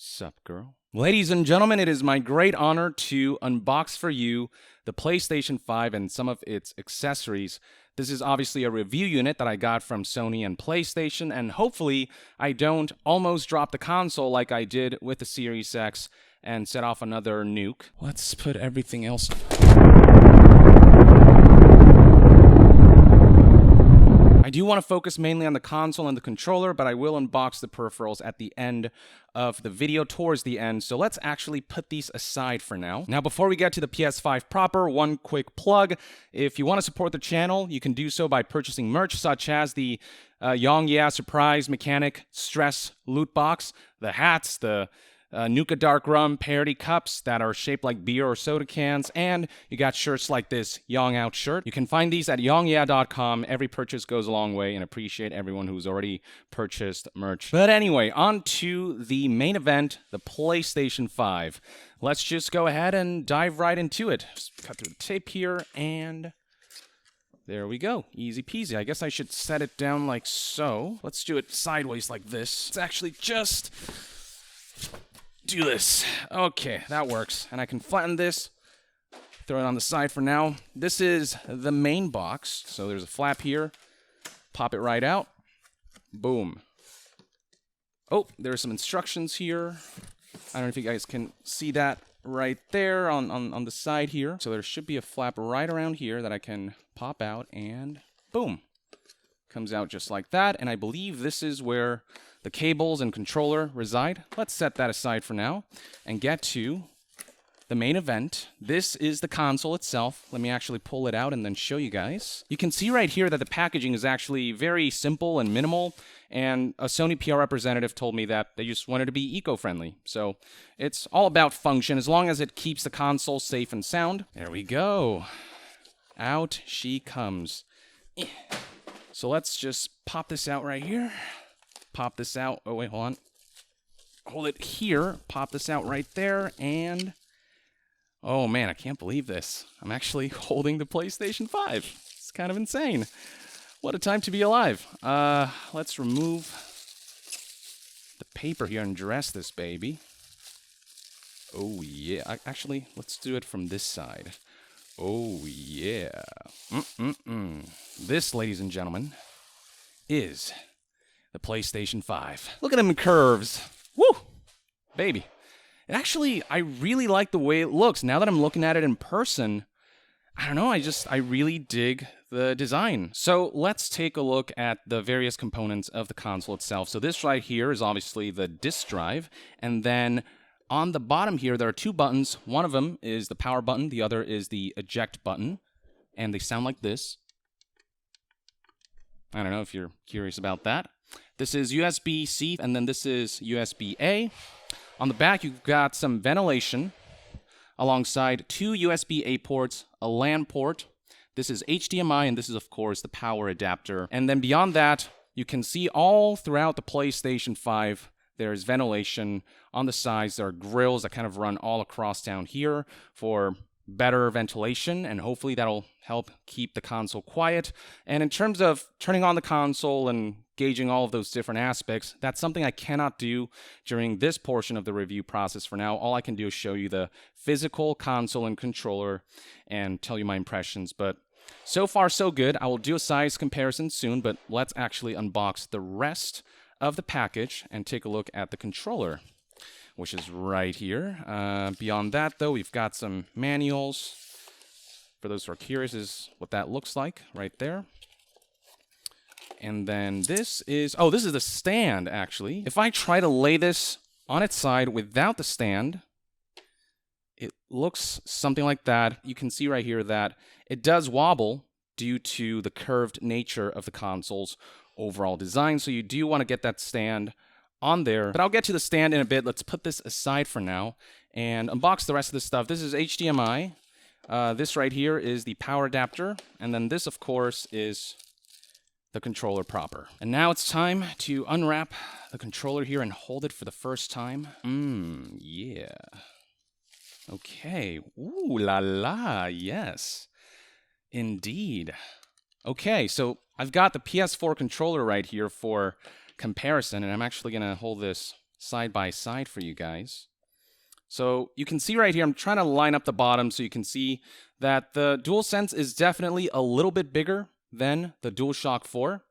Sup, girl? Ladies and gentlemen, it is my great honor to unbox for you the PlayStation 5 and some of its accessories. This is obviously a review unit that I got from Sony and PlayStation, and hopefully I don't almost drop the console like I did with the Series X and set off another nuke. Let's put everything else... I do want to focus mainly on the console and the controller, but I will unbox the peripherals at the end of the video, towards the end, so let's actually put these aside for now. Now, before we get to the PS5 proper, one quick plug. If you want to support the channel, you can do so by purchasing merch such as the Yong Yeah Surprise Mechanic Stress Loot Box, the hats, the Nuka Dark Rum parody cups that are shaped like beer or soda cans, and you got shirts like this Yong Out shirt. You can find these at yongyeah.com. Every purchase goes a long way, and appreciate everyone who's already purchased merch. But anyway, on to the main event, the PlayStation 5. Let's just go ahead and dive right into it. Just cut through the tape here, and there we go. Easy peasy. I guess I should set it down like so. Let's do it sideways like this. It's actually just... do this. Okay, that works. And I can flatten this, throw it on the side for now. This is the main box. So there's a flap here. Pop it right out. Boom. Oh, there's some instructions here. I don't know if you guys can see that right there on the side here. So there should be a flap right around here that I can pop out, and boom. Comes out just like that. And I believe this is where the cables and controller reside. Let's set that aside for now and get to the main event. This is the console itself. Let me actually pull it out and then show you guys. You can see right here that the packaging is actually very simple and minimal, and a Sony PR representative told me that they just wanted to be eco-friendly. So it's all about function as long as it keeps the console safe and sound. There we go. Out she comes. So let's just pop this out right here. Pop this out. Oh, wait, hold on. Hold it here. Pop this out right there. And, oh, man, I can't believe this. I'm actually holding the PlayStation 5. It's kind of insane. What a time to be alive. Let's remove the paper here and dress this baby. Oh, yeah. Actually, let's do it from this side. Oh, yeah. This, ladies and gentlemen, is the PlayStation 5. Look at them curves. Woo! Baby. And actually, I really like the way it looks. Now that I'm looking at it in person, I don't know, I really dig the design. So let's take a look at the various components of the console itself. So this right here is obviously the disk drive, and then on the bottom here, there are two buttons. One of them is the power button, the other is the eject button, and they sound like this. I don't know if you're curious about that. This is USB-C, and then this is USB-A. On the back, you've got some ventilation alongside two USB-A ports, a LAN port. This is HDMI, and this is, of course, the power adapter. And then beyond that, you can see all throughout the PlayStation 5, there's ventilation on the sides. There are grills that kind of run all across down here for better ventilation, and hopefully that'll help keep the console quiet. And in terms of turning on the console and gauging all of those different aspects, that's something I cannot do during this portion of the review process for now. All I can do is show you the physical console and controller and tell you my impressions, but so far so good. I will do a size comparison soon, but let's actually unbox the rest of the package and take a look at the controller, which is right here. Beyond that, though, we've got some manuals. For those who are curious, is what that looks like right there. And then this is... oh, this is the stand, actually. If I try to lay this on its side without the stand, it looks something like that. You can see right here that it does wobble due to the curved nature of the console's overall design. So you do want to get that stand on there. But I'll get to the stand in a bit. Let's put this aside for now and unbox the rest of this stuff. This is HDMI. This right here is the power adapter. And then this, of course, is the controller proper. And now it's time to unwrap the controller here and hold it for the first time. Yeah. Okay. Ooh la la, yes. Indeed. Okay, so I've got the PS4 controller right here for comparison, and I'm actually going to hold this side by side for you guys. So you can see right here, I'm trying to line up the bottom so you can see that the DualSense is definitely a little bit bigger than the DualShock 4,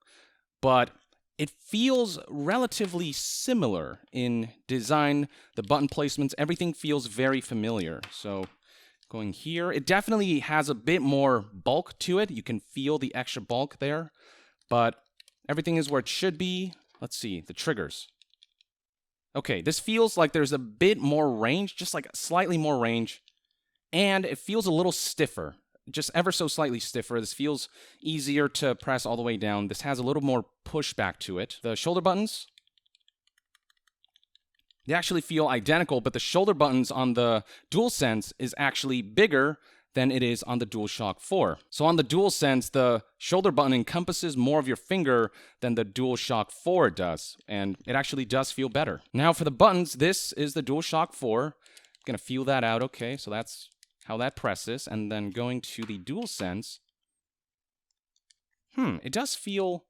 but it feels relatively similar in design. The button placements, everything feels very familiar. So going here, it definitely has a bit more bulk to it. You can feel the extra bulk there, but everything is where it should be. Let's see, the triggers. Okay, this feels like there's a bit more range, just like slightly more range, and it feels a little stiffer, just ever so slightly stiffer. This feels easier to press all the way down. This has a little more pushback to it. The shoulder buttons, they actually feel identical, but the shoulder buttons on the DualSense is actually bigger than it is on the DualShock 4. So on the DualSense, the shoulder button encompasses more of your finger than the DualShock 4 does, and it actually does feel better. Now for the buttons, this is the DualShock 4. Gonna feel that out, okay, so that's how that presses, and then going to the DualSense, it does feel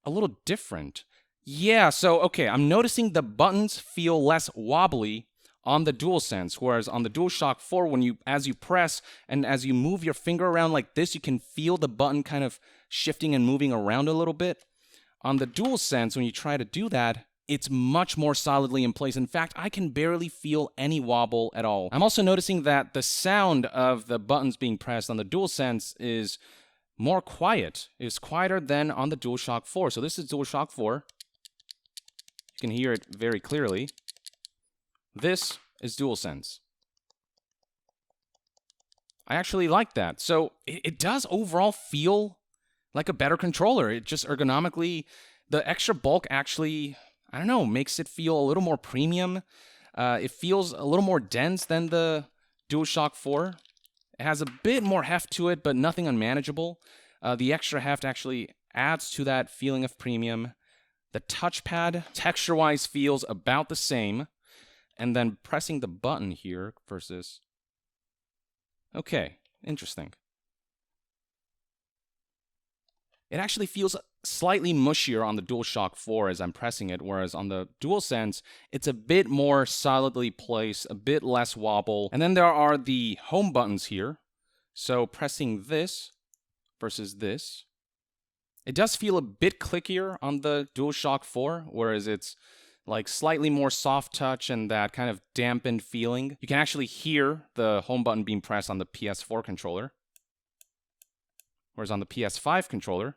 a little different. Yeah, so, okay, I'm noticing the buttons feel less wobbly on the DualSense, whereas on the DualShock 4, as you press and as you move your finger around like this, you can feel the button kind of shifting and moving around a little bit. On the DualSense, when you try to do that, it's much more solidly in place. In fact, I can barely feel any wobble at all. I'm also noticing that the sound of the buttons being pressed on the DualSense is more quiet. It's quieter than on the DualShock 4. So this is DualShock 4. You can hear it very clearly. This is DualSense. I actually like that. So it does overall feel like a better controller. It just ergonomically, the extra bulk actually, I don't know, makes it feel a little more premium. It feels a little more dense than the DualShock 4. It has a bit more heft to it, but nothing unmanageable. The extra heft actually adds to that feeling of premium. The touchpad, texture-wise, feels about the same. And then pressing the button here versus... Okay, interesting. It actually feels slightly mushier on the DualShock 4 as I'm pressing it, whereas on the DualSense, it's a bit more solidly placed, a bit less wobble. And then there are the home buttons here. So pressing this versus this. It does feel a bit clickier on the DualShock 4, whereas it's like slightly more soft touch and that kind of dampened feeling. You can actually hear the home button being pressed on the PS4 controller. Whereas on the PS5 controller,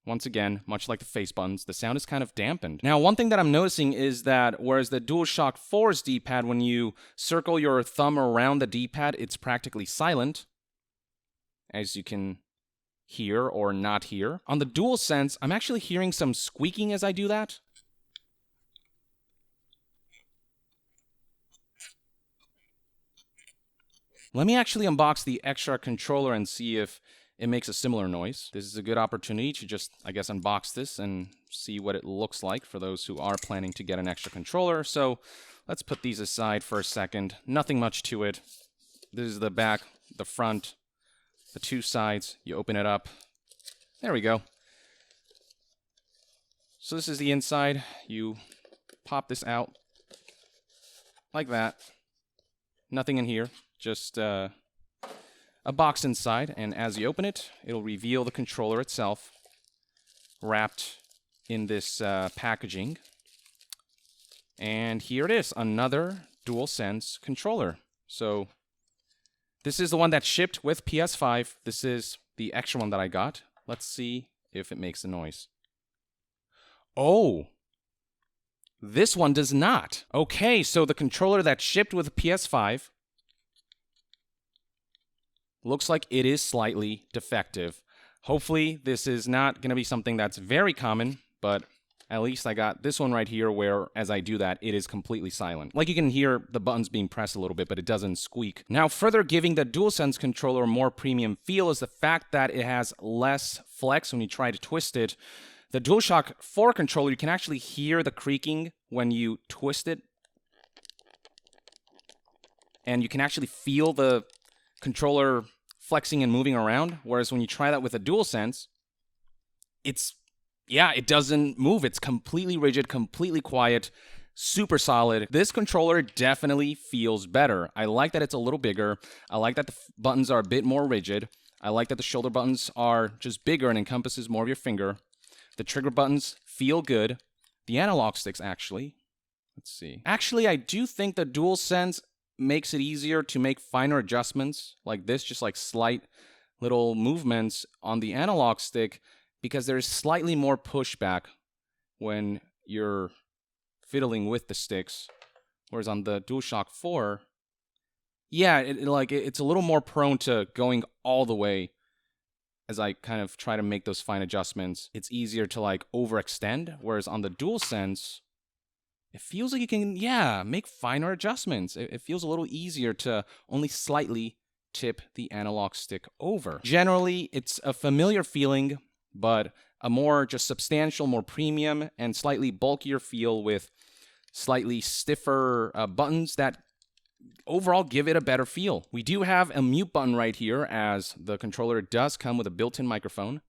once again, much like the face buttons, the sound is kind of dampened. Now, one thing that I'm noticing is that whereas the DualShock 4's D-pad, when you circle your thumb around the D-pad, it's practically silent, as you can hear or not hear. On the DualSense, I'm actually hearing some squeaking as I do that. Let me actually unbox the extra controller and see if it makes a similar noise. This is a good opportunity to just, I guess, unbox this and see what it looks like for those who are planning to get an extra controller. So let's put these aside for a second. Nothing much to it. This is the back, the front, the two sides. You open it up. There we go. So this is the inside. You pop this out like that. Nothing in here. Just a box inside, and as you open it, it'll reveal the controller itself, wrapped in this packaging. And here it is, another DualSense controller. So this is the one that shipped with PS5. This is the extra one that I got. Let's see if it makes a noise. Oh, this one does not. Okay, so the controller that shipped with PS5 looks like it is slightly defective. Hopefully, this is not going to be something that's very common, but at least I got this one right here where, as I do that, it is completely silent. Like you can hear the buttons being pressed a little bit, but it doesn't squeak. Now, further giving the DualSense controller a more premium feel is the fact that it has less flex when you try to twist it. The DualShock 4 controller, you can actually hear the creaking when you twist it. And you can actually feel the controller flexing and moving around, whereas when you try that with a DualSense, it's yeah, it doesn't move. It's completely rigid, completely quiet, super solid. This controller definitely feels better. I like that it's a little bigger. I like that the buttons are a bit more rigid. I like that the shoulder buttons are just bigger and encompasses more of your finger. The trigger buttons feel good. The analog sticks, actually. Let's see. Actually, I do think the DualSense makes it easier to make finer adjustments like this, just like slight little movements on the analog stick, because there's slightly more pushback when you're fiddling with the sticks. Whereas on the DualShock 4, yeah, it's a little more prone to going all the way as I kind of try to make those fine adjustments. It's easier to like overextend, whereas on the DualSense, it feels like you can, yeah, make finer adjustments. It feels a little easier to only slightly tip the analog stick over. Generally, it's a familiar feeling, but a more just substantial, more premium, and slightly bulkier feel with slightly stiffer buttons that overall give it a better feel. We do have a mute button right here, as the controller does come with a built-in microphone.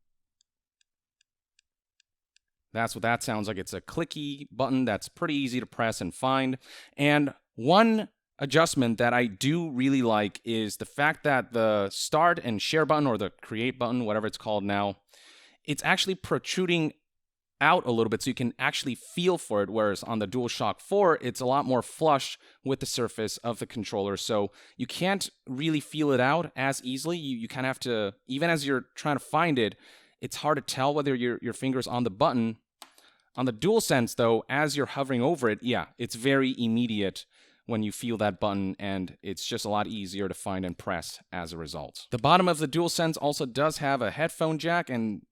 That's what that sounds like. It's a clicky button that's pretty easy to press and find. And one adjustment that I do really like is the fact that the start and share button, or the create button, whatever it's called now, it's actually protruding out a little bit so you can actually feel for it, whereas on the DualShock 4, it's a lot more flush with the surface of the controller, so you can't really feel it out as easily. You kind of have to, even as you're trying to find it, it's hard to tell whether your finger's on the button. On the DualSense, though, as you're hovering over it, yeah, it's very immediate when you feel that button, and it's just a lot easier to find and press as a result. The bottom of the DualSense also does have a headphone jack, and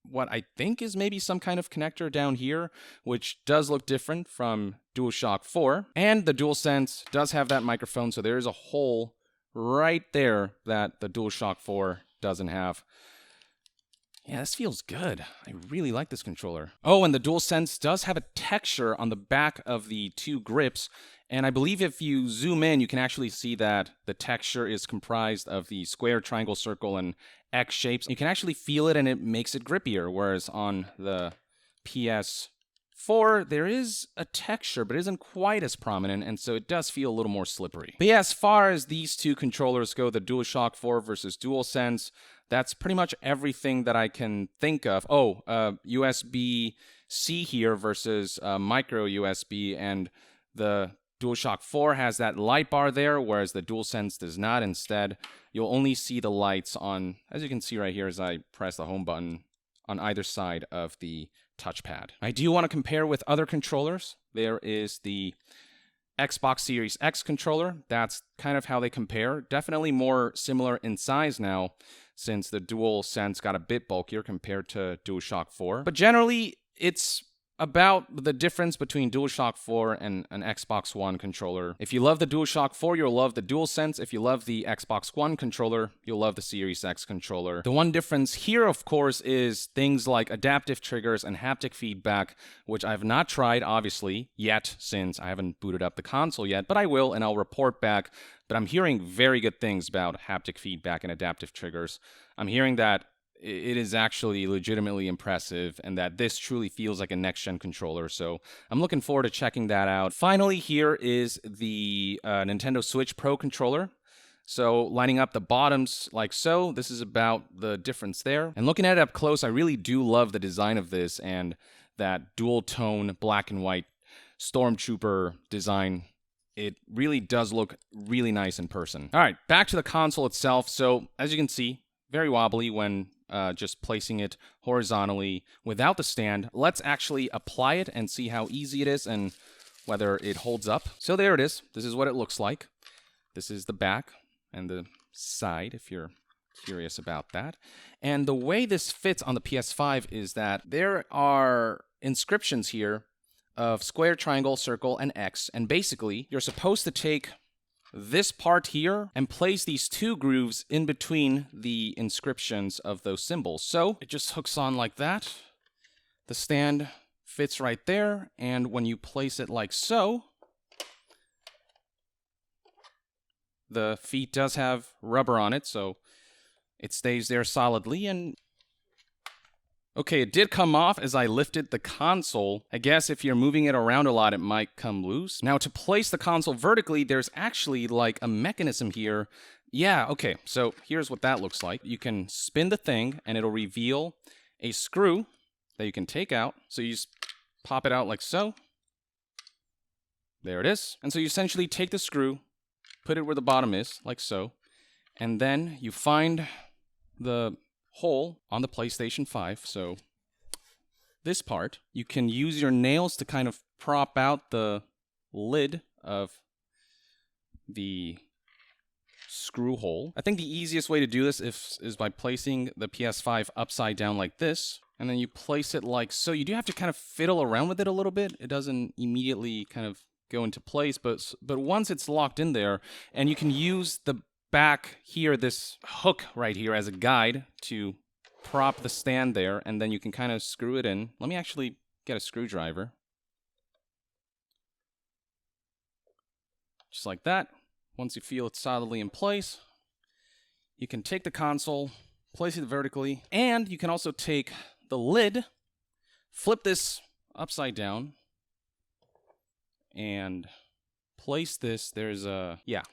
what I think is maybe some kind of connector down here, which does look different from DualShock 4. And the DualSense does have that microphone, so there is a hole right there that the DualShock 4 doesn't have. Yeah, this feels good. I really like this controller. Oh, and the DualSense does have a texture on the back of the two grips, and I believe if you zoom in, you can actually see that the texture is comprised of the square, triangle, circle, and X shapes. You can actually feel it, and it makes it grippier, whereas on the PS4, there is a texture, but it isn't quite as prominent, and so it does feel a little more slippery. But yeah, as far as these two controllers go, the DualShock 4 versus DualSense, that's pretty much everything that I can think of. Oh, USB-C here versus micro USB, and the DualShock 4 has that light bar there, whereas the DualSense does not. Instead, you'll only see the lights on, as you can see right here as I press the home button, on either side of the touchpad. I do want to compare with other controllers. There is the Xbox Series X controller. That's kind of how they compare. Definitely more similar in size now, since the DualSense got a bit bulkier compared to DualShock 4. But generally, it's about the difference between DualShock 4 and an Xbox One controller. If you love the DualShock 4, you'll love the DualSense. If you love the Xbox One controller, you'll love the Series X controller. The one difference here, of course, is things like adaptive triggers and haptic feedback, which I've not tried, obviously, yet, since I haven't booted up the console yet, but I will, and I'll report back. But I'm hearing very good things about haptic feedback and adaptive triggers. I'm hearing that it is actually legitimately impressive, and that this truly feels like a next-gen controller, so I'm looking forward to checking that out. Finally, here is the Nintendo Switch Pro controller. So lining up the bottoms like so, this is about the difference there. And looking at it up close, I really do love the design of this, and that dual-tone black and white Stormtrooper design. It really does look really nice in person. All right, back to the console itself. So as you can see, very wobbly when just placing it horizontally without the stand. Let's actually apply it and see how easy it is and whether it holds up. So there it is. This is what it looks like. This is the back and the side, if you're curious about that. And the way this fits on the PS5 is that there are inscriptions here of square, triangle, circle, and X. And basically, you're supposed to take this part here and place these two grooves in between the inscriptions of those symbols. So it just hooks on like that. The stand fits right there, and when you place it like so, the feet does have rubber on it, so it stays there solidly, and Okay, it did come off as I lifted the console. I guess if you're moving it around a lot, it might come loose. Now, to place the console vertically, there's actually like a mechanism here. Yeah, okay, so here's what that looks like. You can spin the thing, and it'll reveal a screw that you can take out. So you just pop it out like so. There it is. And so you essentially take the screw, put it where the bottom is, like so, and then you find the hole on the PlayStation 5. So this part, you can use your nails to kind of prop out the lid of the screw hole. I think the easiest way to do this is by placing the PS5 upside down like this, and then you place it like so. You do have to kind of fiddle around with it a little bit. It doesn't immediately kind of go into place, but once it's locked in there, and you can use the back here, this hook right here, as a guide to prop the stand there, and then you can kind of screw it in. Let me actually get a screwdriver. Just like that. Once you feel it's solidly in place, you can take the console, place it vertically, and you can also take the lid, flip this upside down, and place this. There's a, yeah,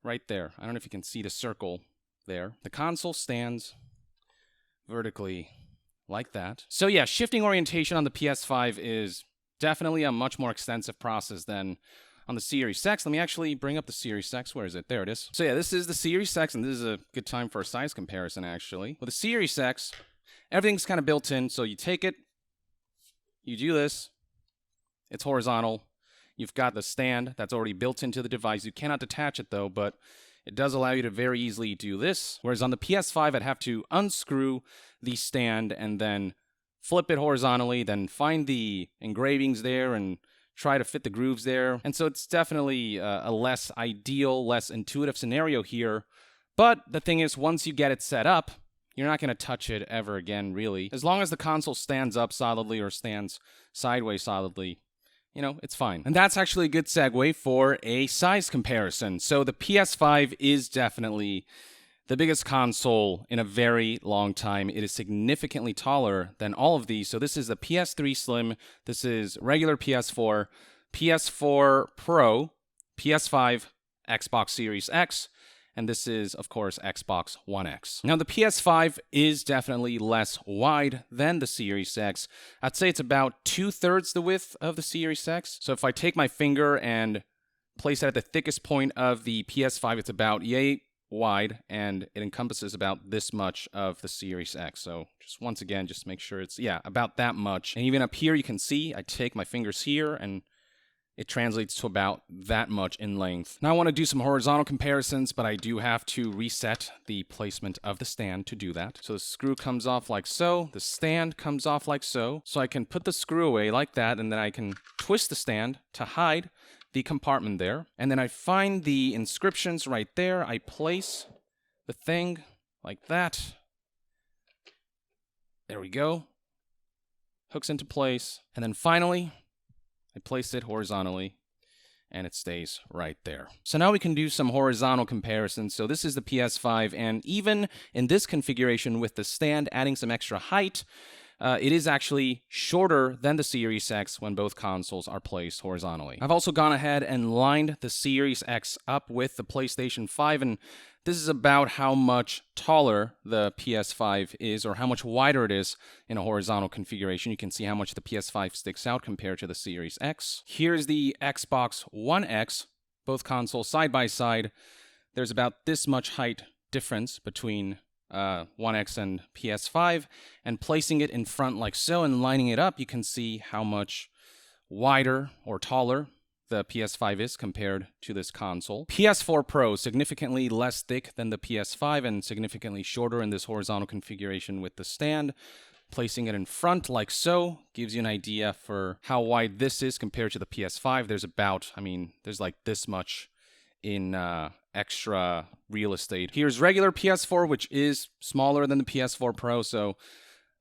right there. I don't know if you can see the circle there. The console stands vertically like that. So yeah, shifting orientation on the PS5 is definitely a much more extensive process than on the Series X. Let me actually bring up the Series X. Where is it? There it is. So yeah, this is the Series X, and this is a good time for a size comparison, actually. With the Series X, everything's kind of built in. So you take it, you do this, it's horizontal. You've got the stand that's already built into the device. You cannot detach it, though, but it does allow you to very easily do this. Whereas on the PS5, I'd have to unscrew the stand and then flip it horizontally, then find the engravings there and try to fit the grooves there. And so it's definitely a less ideal, less intuitive scenario here. But the thing is, once you get it set up, you're not going to touch it ever again, really. As long as the console stands up solidly or stands sideways solidly, you know, it's fine. And that's actually a good segue for a size comparison. So the PS5 is definitely the biggest console in a very long time. It is significantly taller than all of these. So this is the PS3 Slim, this is regular PS4, PS4 Pro, PS5, Xbox Series X, and this is, of course, Xbox One X. Now, the PS5 is definitely less wide than the Series X. I'd say it's about 2/3 the width of the Series X. So if I take my finger and place it at the thickest point of the PS5, it's about yay wide, and it encompasses about this much of the Series X. So just once again, just make sure it's, yeah, about that much. And even up here, you can see I take my fingers here, and it translates to about that much in length. Now I want to do some horizontal comparisons, but I do have to reset the placement of the stand to do that. So the screw comes off like so, the stand comes off like so. So I can put the screw away like that, and then I can twist the stand to hide the compartment there. And then I find the inscriptions right there. I place the thing like that. There we go. Hooks into place. And then finally, I place it horizontally, and it stays right there. So now we can do some horizontal comparisons. So this is the PS5, and even in this configuration with the stand adding some extra height, it is actually shorter than the Series X when both consoles are placed horizontally. I've also gone ahead and lined the Series X up with the PlayStation 5, and this is about how much taller the PS5 is, or how much wider it is in a horizontal configuration. You can see how much the PS5 sticks out compared to the Series X. Here's the Xbox One X, both consoles side by side. There's about this much height difference between One X and PS5, and placing it in front like so and lining it up, you can see how much wider or taller the PS5 is compared to this console. PS4 Pro, significantly less thick than the PS5 and significantly shorter in this horizontal configuration with the stand. Placing it in front like so gives you an idea for how wide this is compared to the PS5. There's about, there's like this much in extra real estate. Here's regular PS4, which is smaller than the PS4 Pro, so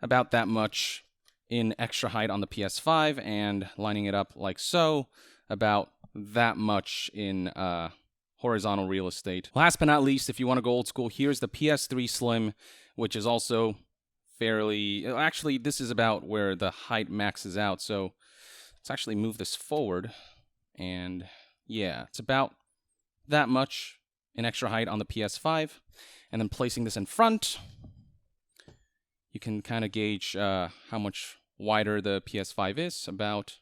about that much in extra height on the PS5, and lining it up like so, about that much in horizontal real estate. Last but not least, if you want to go old school, here's the PS3 Slim, which is also fairly... Actually, this is about where the height maxes out, so let's actually move this forward. And yeah, it's about that much in extra height on the PS5. And then placing this in front, you can kind of gauge how much wider the PS5 is. About,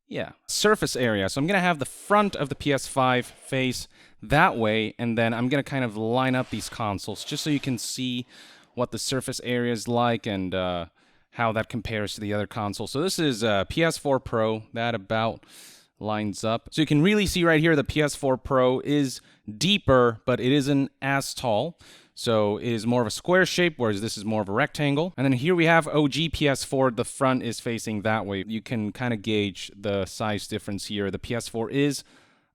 yeah, surface area. So I'm going to have the front of the PS5 face that way, and then I'm going to kind of line up these consoles just so you can see what the surface area is like and how that compares to the other console. So this is PS4 Pro. That about lines up. So you can really see right here the PS4 Pro is deeper, but it isn't as tall. So it is more of a square shape, whereas this is more of a rectangle. And then here we have OG PS4. The front is facing that way. You can kind of gauge the size difference here. The PS4 is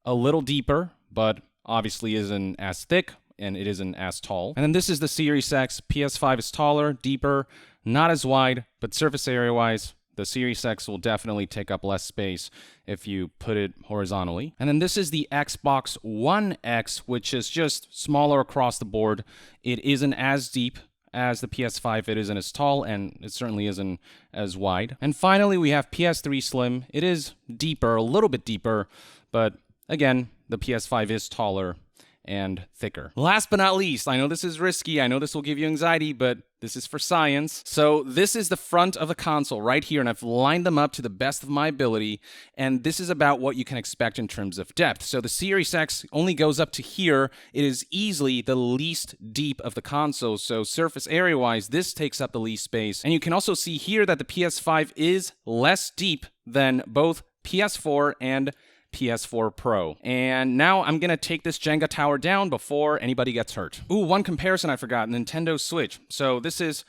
a little deeper, but obviously isn't as thick, and it isn't as tall. And then this is the Series X. PS5 is taller, deeper, not as wide, but surface area-wise, the Series X will definitely take up less space if you put it horizontally. And then this is the Xbox One X, which is just smaller across the board. It isn't as deep as the PS5, it isn't as tall, and it certainly isn't as wide. And finally, we have PS3 Slim. It is deeper, a little bit deeper, but again, the PS5 is taller and thicker. Last but not least, I know this is risky, I know this will give you anxiety, but this is for science. So this is the front of the console right here, and I've lined them up to the best of my ability, and this is about what you can expect in terms of depth. So the Series X only goes up to here. It is easily the least deep of the console, so surface area-wise, this takes up the least space. And you can also see here that the PS5 is less deep than both PS4 and PS4 Pro. And now I'm gonna take this Jenga tower down before anybody gets hurt. Ooh, one comparison I forgot, Nintendo Switch. So this is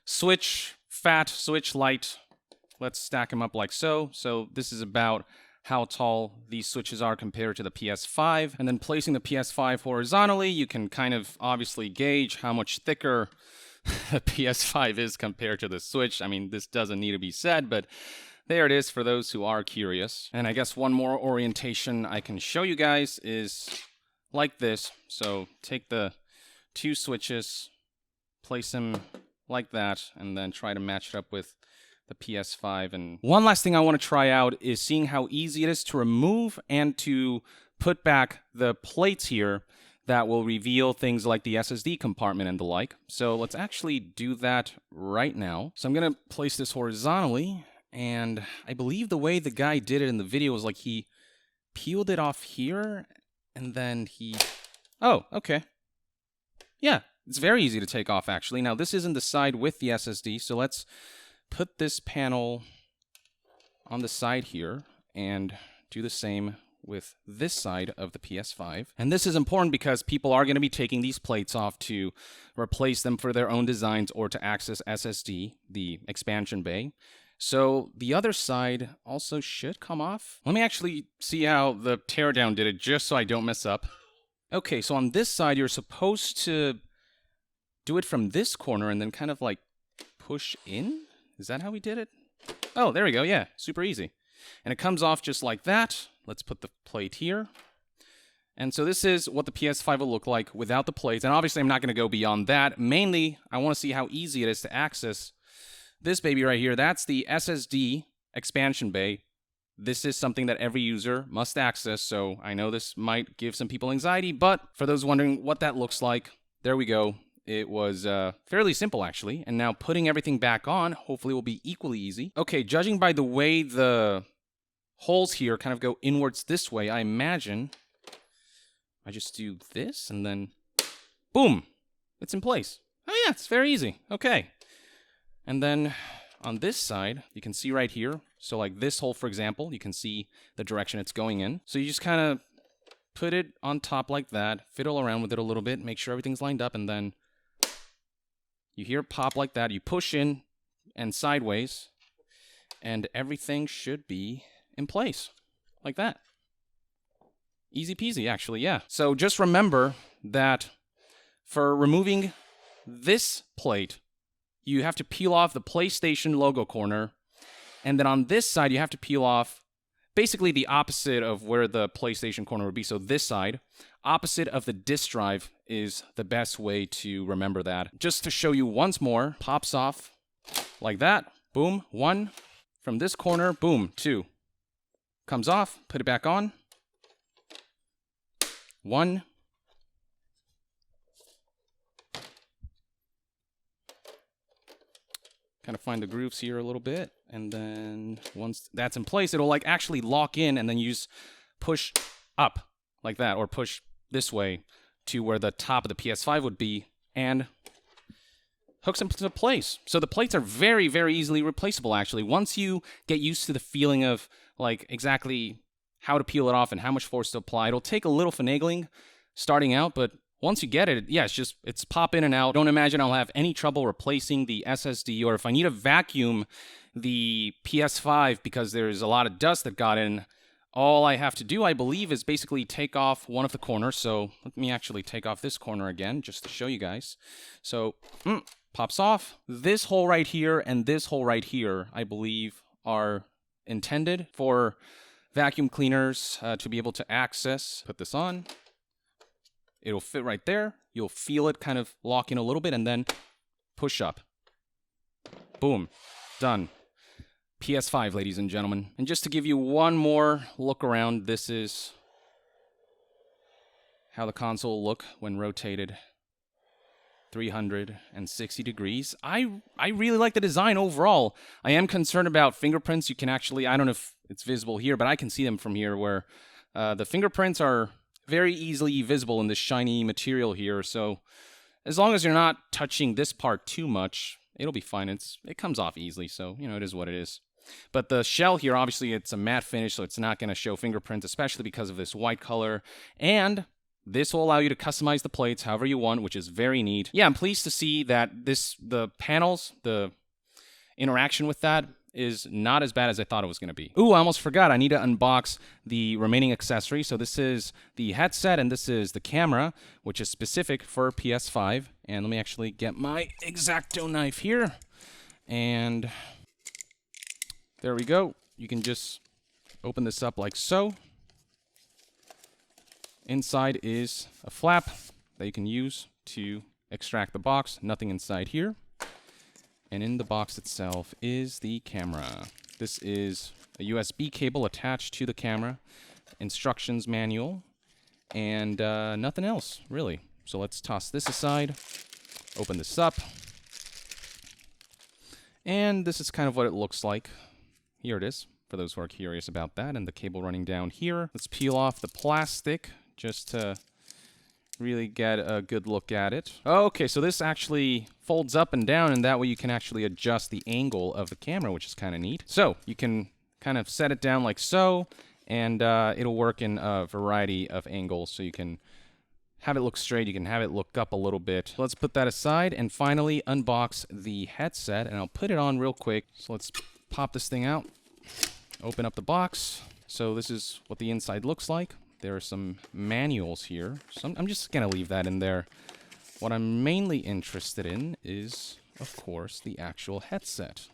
Switch Fat, Switch Light. Let's stack them up like so. So this is about how tall these switches are compared to the PS5. And then placing the PS5 horizontally, you can kind of obviously gauge how much thicker the PS5 is compared to the Switch. I mean, this doesn't need to be said, but there it is for those who are curious. And I guess one more orientation I can show you guys is like this. So take the two switches, place them like that, and then try to match it up with the PS5. And one last thing I want to try out is seeing how easy it is to remove and to put back the plates here that will reveal things like the SSD compartment and the like. So let's actually do that right now. So I'm going to place this horizontally. And I believe the way the guy did it in the video was like he peeled it off here, and then he... Oh, okay. Yeah, it's very easy to take off, actually. Now, this isn't the side with the SSD, so let's put this panel on the side here and do the same with this side of the PS5. And this is important because people are going to be taking these plates off to replace them for their own designs or to access SSD, the expansion bay. So the other side also should come off. Let me actually see how the teardown did it, just so I don't mess up. Okay, so on this side, you're supposed to do it from this corner and then kind of like push in? Is that how we did it? Oh, there we go, yeah, super easy. And it comes off just like that. Let's put the plate here. And so this is what the PS5 will look like without the plates. And obviously I'm not going to go beyond that. Mainly, I want to see how easy it is to access this baby right here. That's the SSD expansion bay. This is something that every user must access, so I know this might give some people anxiety, but for those wondering what that looks like, there we go. It was fairly simple, actually, and now putting everything back on hopefully will be equally easy. Okay, judging by the way the holes here kind of go inwards this way, I imagine I just do this, and then boom, it's in place. Oh yeah, it's very easy. Okay. And then on this side, you can see right here. So like this hole, for example, you can see the direction it's going in. So you just kind of put it on top like that, fiddle around with it a little bit, make sure everything's lined up, and then you hear it pop like that. You push in and sideways, and everything should be in place like that. Easy peasy, actually, yeah. So just remember that for removing this plate, you have to peel off the PlayStation logo corner, and then on this side, you have to peel off basically the opposite of where the PlayStation corner would be. So this side, opposite of the disk drive, is the best way to remember that. Just to show you once more, pops off Like that. Boom. 1. From this corner. Boom. 2. Comes off. Put it back on. 1. Kind of find the grooves here a little bit. And then once that's in place, it'll like actually lock in, and then you just push up like that, or push this way to where the top of the PS5 would be, and hooks into place. So the plates are very, very easily replaceable, actually. Once you get used to the feeling of like exactly how to peel it off and how much force to apply, it'll take a little finagling starting out, but once you get it, yeah, it's pop in and out. Don't imagine I'll have any trouble replacing the SSD, or if I need to vacuum the PS5 because there's a lot of dust that got in, all I have to do, I believe, is basically take off one of the corners. So let me actually take off this corner again, just to show you guys. So, pops off. This hole right here and this hole right here, I believe, are intended for vacuum cleaners to be able to access. Put this on. It'll fit right there. You'll feel it kind of lock in a little bit, and then push up. Boom. Done. PS5, ladies and gentlemen. And just to give you one more look around, this is how the console will look when rotated 360 degrees. I really like the design overall. I am concerned about fingerprints. You can actually, I don't know if it's visible here, but I can see them from here, where the fingerprints are very easily visible in this shiny material here. So as long as you're not touching this part too much, it'll be fine. It comes off easily, so, you know, it is what it is. But the shell here, obviously, it's a matte finish, so it's not going to show fingerprints, especially because of this white color. And this will allow you to customize the plates however you want, which is very neat. Yeah, I'm pleased to see that the panels, the interaction with that is not as bad as I thought it was going to be. Ooh, I almost forgot. I need to unbox the remaining accessories. So this is the headset, and this is the camera, which is specific for PS5. And let me actually get my X-Acto knife here. And there we go. You can just open this up like so. Inside is a flap that you can use to extract the box. Nothing inside here. And in the box itself is the camera. This is a USB cable attached to the camera, instructions manual, and nothing else, really. So let's toss this aside, open this up, and this is kind of what it looks like. Here it is, for those who are curious about that, and the cable running down here. Let's peel off the plastic just to really get a good look at it. Okay, so this actually folds up and down, and that way you can actually adjust the angle of the camera, which is kind of neat. So you can kind of set it down like so, and it'll work in a variety of angles. So you can have it look straight, you can have it look up a little bit. Let's put that aside and finally unbox the headset, and I'll put it on real quick. So let's pop this thing out, open up the box. So this is what the inside looks like. There are some manuals here, so I'm just going to leave that in there. What I'm mainly interested in is, of course, the actual headset,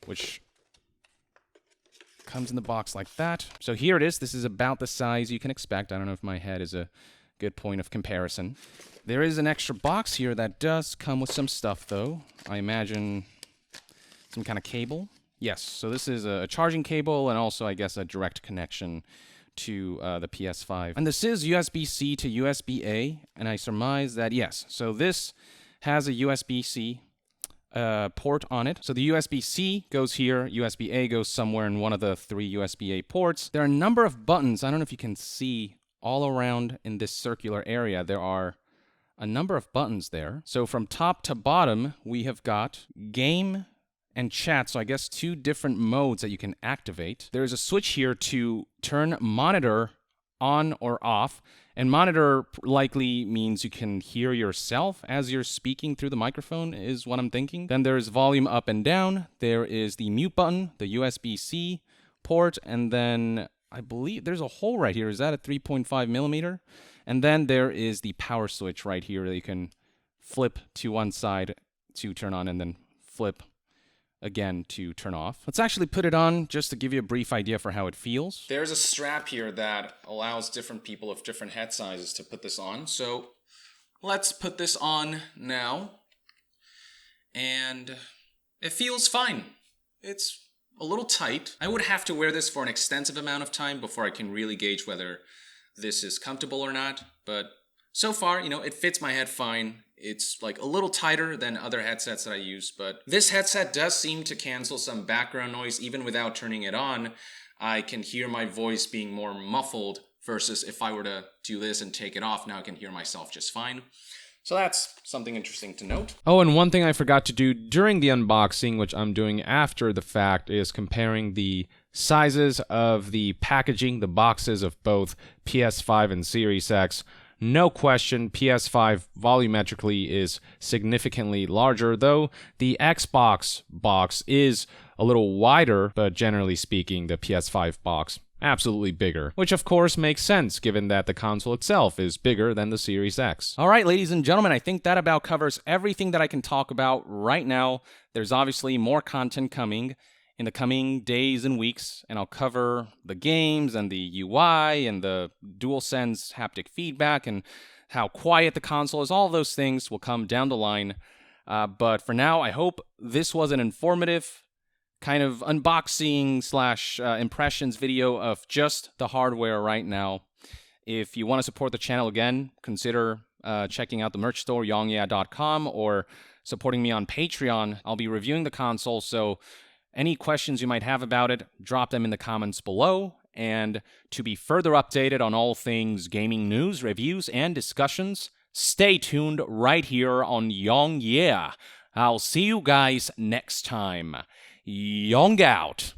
which comes in the box like that. So here it is. This is about the size you can expect. I don't know if my head is a good point of comparison. There is an extra box here that does come with some stuff, though. I imagine some kind of cable. Yes, so this is a charging cable and also, I guess, a direct connection to the PS5. And this is USB-C to USB-A, and I surmise that, yes, so this has a USB-C port on it. So the USB-C goes here, USB-A goes somewhere in one of the 3 USB-A ports. There are a number of buttons. I don't know if you can see all around in this circular area. There are a number of buttons there. So from top to bottom, we have got game and chat, so I guess 2 different modes that you can activate. There's a switch here to turn monitor on or off, and monitor likely means you can hear yourself as you're speaking through the microphone, is what I'm thinking. Then there's volume up and down. There is the mute button, the USB-C port, and then I believe there's a hole right here. Is that a 3.5 millimeter? And then there is the power switch right here that you can flip to one side to turn on and then flip again to turn off. Let's actually put it on just to give you a brief idea for how it feels. There's a strap here that allows different people of different head sizes to put this on. So let's put this on now. And It feels fine. It's a little tight. I would have to wear this for an extensive amount of time before I can really gauge whether this is comfortable or not, but so far, it fits my head fine. It's like a little tighter than other headsets that I use, but this headset does seem to cancel some background noise even without turning it on. I can hear my voice being more muffled versus if I were to do this and take it off, now I can hear myself just fine. So that's something interesting to note. Oh, and one thing I forgot to do during the unboxing, which I'm doing after the fact, is comparing the sizes of the packaging, the boxes of both PS5 and Series X. No question, PS5 volumetrically is significantly larger, though the Xbox box is a little wider, but generally speaking, the PS5 box absolutely bigger, which of course makes sense given that the console itself is bigger than the Series X. All right, ladies and gentlemen, I think that about covers everything that I can talk about right now. There's obviously more content coming in the coming days and weeks, and I'll cover the games and the UI and the DualSense haptic feedback and how quiet the console is. All those things will come down the line. But for now, I hope this was an informative kind of unboxing / impressions video of just the hardware right now. If you want to support the channel again, consider checking out the merch store, yongya.com, or supporting me on Patreon. I'll be reviewing the console, so any questions you might have about it, drop them in the comments below. And to be further updated on all things gaming news, reviews, and discussions, stay tuned right here on Yong Yeah. I'll see you guys next time. Yong out.